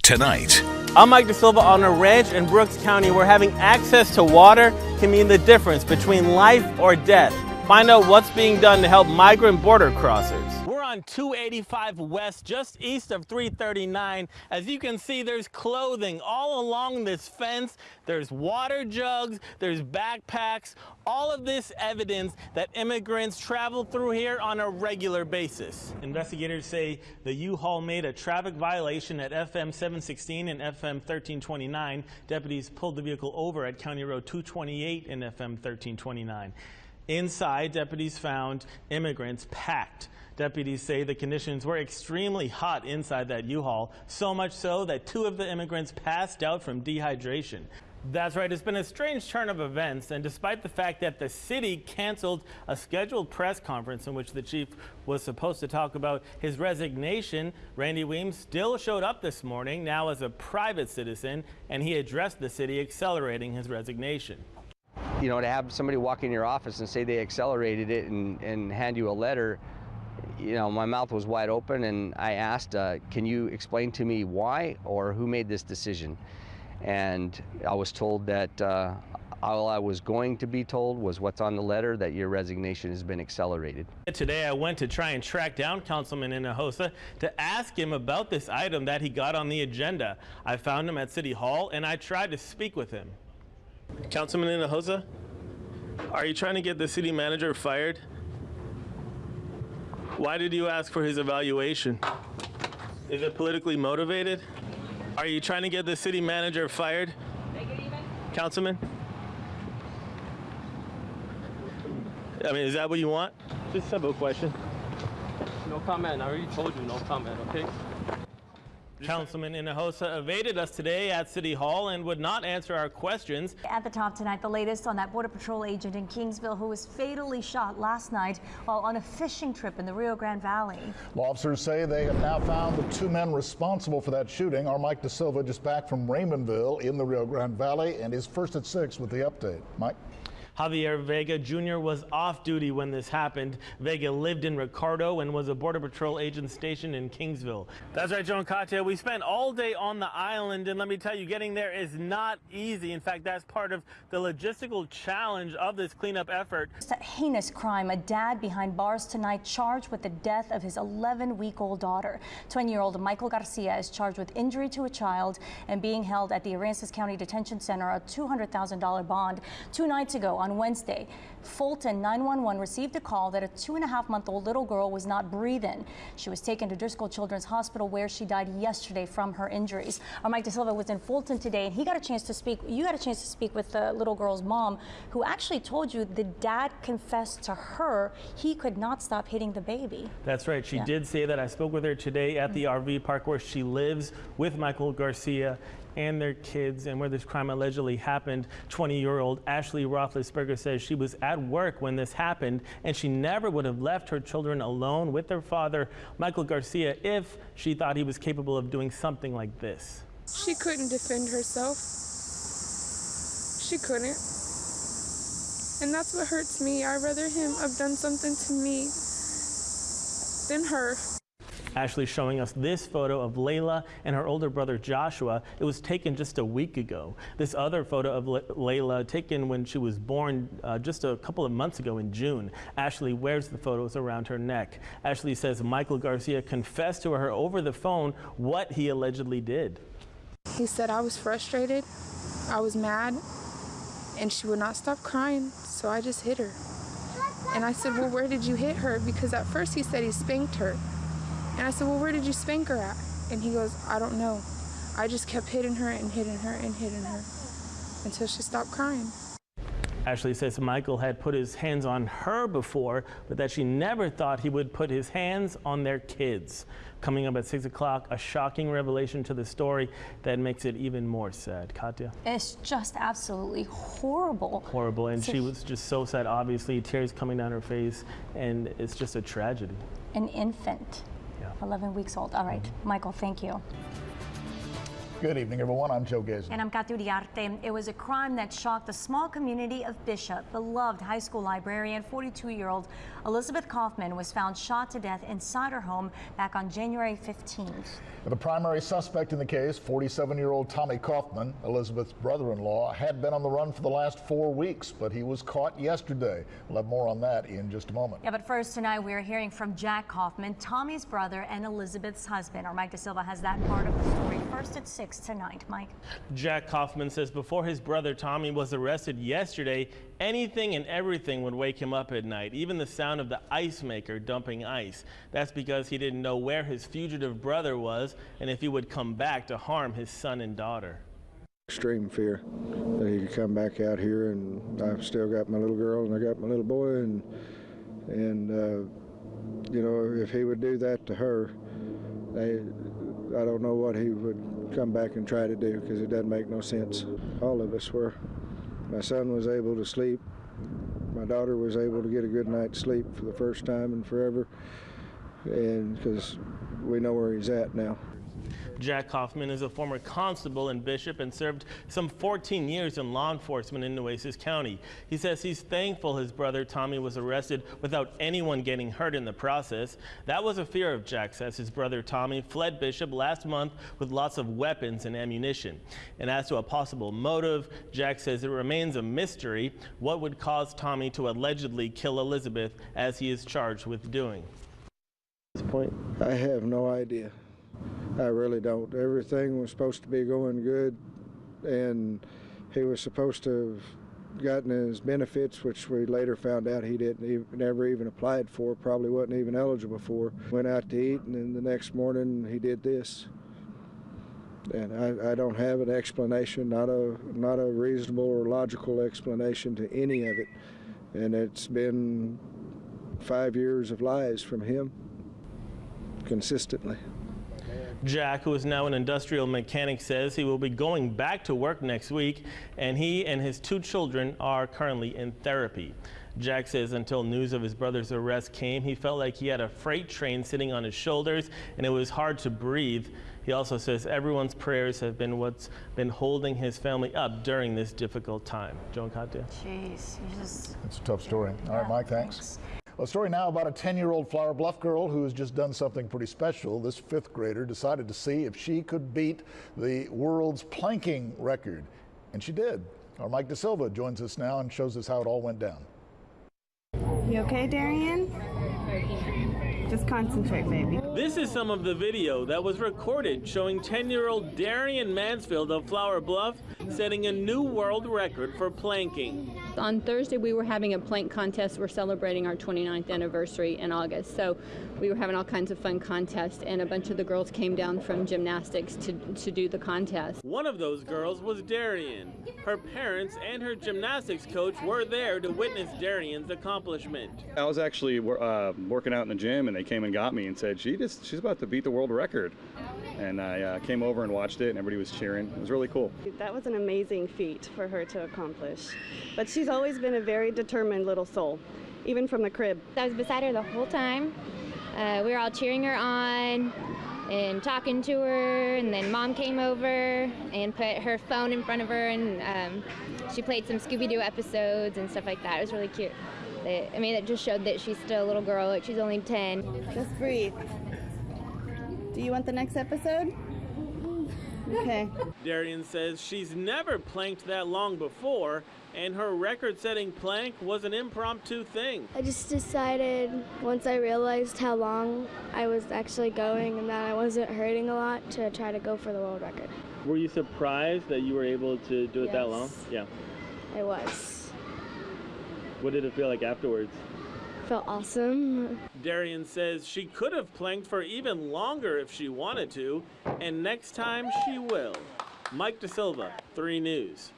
tonight. I'm Mike Dasilva on a ranch in Brooks County where having access to water can mean the difference between life or death. Find out what's being done to help migrant border crossers. We're on 285 West, just east of 339. As you can see, there's clothing all along this fence. There's water jugs, there's backpacks, all of this evidence that immigrants travel through here on a regular basis. Investigators say the U-Haul made a traffic violation at FM 716 and FM 1329. Deputies pulled the vehicle over at County Road 228 and FM 1329. Inside, deputies found immigrants packed. Deputies say the conditions were extremely hot inside that U-Haul, so much so that 2 of the immigrants passed out from dehydration. That's right, it's been a strange turn of events, and despite the fact that the city canceled a scheduled press conference in which the chief was supposed to talk about his resignation, Randy Weems still showed up this morning, now as a private citizen, and he addressed the city accelerating his resignation. You know, to have somebody walk in your office and say they accelerated it and hand you a letter, you know, my mouth was wide open, and I asked, can you explain to me why or who made this decision? And I was told that all I was going to be told was what's on the letter, that your resignation has been accelerated. Today I went to try and track down Councilman Hinojosa to ask him about this item that he got on the agenda. I found him at City Hall and I tried to speak with him. Councilman Hinojosa, are you trying to get the city manager fired? Why did you ask for his evaluation? Is it politically motivated? Are you trying to get the city manager fired? Councilman? I mean, is that what you want? Just a simple question. No comment. I already told you no comment, okay? Councilman Hinojosa evaded us today at City Hall and would not answer our questions. At the top tonight, the latest on that Border Patrol agent in Kingsville who was fatally shot last night while on a fishing trip in the Rio Grande Valley. Law officers say they have now found the 2 men responsible for that shooting. Our Mike Dasilva just back from Raymondville in the Rio Grande Valley and is first at 6 with the update. Mike? Javier Vega Jr. was off duty when this happened. Vega lived in Ricardo and was a Border Patrol agent stationed in Kingsville. That's right, Joan Katia. We spent all day on the island, and let me tell you, getting there is not easy. In fact, that's part of the logistical challenge of this cleanup effort. It's a heinous crime. A dad behind bars tonight charged with the death of his 11-week-old daughter. 20-year-old Michael Garcia is charged with injury to a child and being held at the Aransas County Detention Center, a $200,000 bond. 2 nights ago, on Wednesday, Fulton 911 received a call that a 2.5-month-old little girl was not breathing. She was taken to Driscoll Children's Hospital where she died yesterday from her injuries. Our Mike Dasilva was in Fulton today, and he got a chance to speak. You got a chance to speak with the little girl's mom, who actually told you the dad confessed to her he could not stop hitting the baby. That's right. She did say that. I spoke with her today at the RV park where she lives with Michael Garcia and their kids, and where this crime allegedly happened. 20-year-old Ashley Roethlisberger says she was at work when this happened, and she never would have left her children alone with their father, Michael Garcia, if she thought he was capable of doing something like this. She couldn't defend herself. She couldn't. And that's what hurts me. I'd rather him have done something to me than her. Ashley showing us this photo of Layla and her older brother Joshua. It was taken just a week ago. This other photo of Layla taken when she was born just a couple of months ago in June. Ashley wears the photos around her neck. Ashley says Michael Garcia confessed to her over the phone what he allegedly did. He said I was frustrated, I was mad, and she would not stop crying, so I just hit her. And I said, well, where did you hit her? Because at first he said he spanked her. And I said, well, where did you spank her at? And he goes, I don't know. I just kept hitting her and hitting her and hitting her until she stopped crying. Ashley says Michael had put his hands on her before, but that she never thought he would put his hands on their kids. Coming up at 6 o'clock, a shocking revelation to the story that makes it even more sad. Katia? It's just absolutely horrible. Horrible, and she was just so sad, obviously, tears coming down her face, and it's just a tragedy. An infant. 11 weeks old. All right, Michael, thank you. Good evening, everyone. I'm Joe Gazen. And I'm Katu Diarte. It was a crime that shocked the small community of Bishop. Beloved high school librarian, 42-year-old Elizabeth Kaufman was found shot to death inside her home back on January 15th. The primary suspect in the case, 47-year-old Tommy Kaufman, Elizabeth's brother-in-law, had been on the run for the last 4 weeks, but he was caught yesterday. We'll have more on that in just a moment. Yeah, but first tonight we're hearing from Jack Kaufman, Tommy's brother and Elizabeth's husband. Our Mike Dasilva has that part of the story first at 6 tonight. Mike. Jack Kaufman says before his brother Tommy was arrested yesterday, anything and everything would wake him up at night, even the sound of the ice maker dumping ice. That's because he didn't know where his fugitive brother was and if he would come back to harm his son and daughter. Extreme fear that he could come back out here, and I've still got my little girl and I got my little boy, and you know, if he would do that to her, I don't know what he would come back and try to do, because it doesn't make no sense. All of us were. My son was able to sleep. My daughter was able to get a good night's sleep for the first time in forever, and because we know where he's at now. Jack Kaufman is a former constable in Bishop and served some 14 years in law enforcement in Nueces County. He says he's thankful his brother Tommy was arrested without anyone getting hurt in the process. That was a fear of Jack, says his brother Tommy fled Bishop last month with lots of weapons and ammunition. And as to a possible motive, Jack says it remains a mystery what would cause Tommy to allegedly kill Elizabeth, as he is charged with doing. At this point, I have no idea. I really don't. Everything was supposed to be going good, and he was supposed to have gotten his benefits, which we later found out he never even applied for, probably wasn't even eligible for. Went out to eat, and then the next morning he did this. And I don't have an explanation, not a reasonable or logical explanation to any of it. And it's been 5 years of lies from him, consistently. Jack, who is now an industrial mechanic, says he will be going back to work next week, and he and his 2 children are currently in therapy. Jack says until news of his brother's arrest came, he felt like he had a freight train sitting on his shoulders, and it was hard to breathe. He also says everyone's prayers have been what's been holding his family up during this difficult time. Joan Katia. Jeez, It's a tough story. All right, Mike, thanks. A story now about a 10-year-old Flower Bluff girl who has just done something pretty special. This 5th grader decided to see if she could beat the world's planking record, and she did. Our Mike Dasilva joins us now and shows us how it all went down. You okay, Darian? Just concentrate, baby. This is some of the video that was recorded showing 10-year-old Darian Mansfield of Flower Bluff setting a new world record for planking. On Thursday, we were having a plank contest. We're celebrating our 29th anniversary in August. So we were having all kinds of fun contests, and a bunch of the girls came down from gymnastics to do the contest. One of those girls was Darian. Her parents and her gymnastics coach were there to witness Darian's accomplishment. I was actually working out in the gym, and they came and got me and said, she's about to beat the world record. And I came over and watched it, and everybody was cheering. It was really cool. That was an amazing feat for her to accomplish. But she's always been a very determined little soul, even from the crib. I was beside her the whole time. We were all cheering her on and talking to her, and then Mom came over and put her phone in front of her, and she played some Scooby-Doo episodes and stuff like that. It was really cute. I mean, it just showed that she's still a little girl, like she's only 10. Just breathe. Do you want the next episode? Okay. Darian says she's never planked that long before, and her record-setting plank was an impromptu thing. I just decided, once I realized how long I was actually going and that I wasn't hurting a lot, to try to go for the world record. Were you surprised that you were able to do it that long? Yeah. I was. What did it feel like afterwards? Felt awesome. Darian says she could have planked for even longer if she wanted to, and next time she will. Mike Dasilva, 3 News.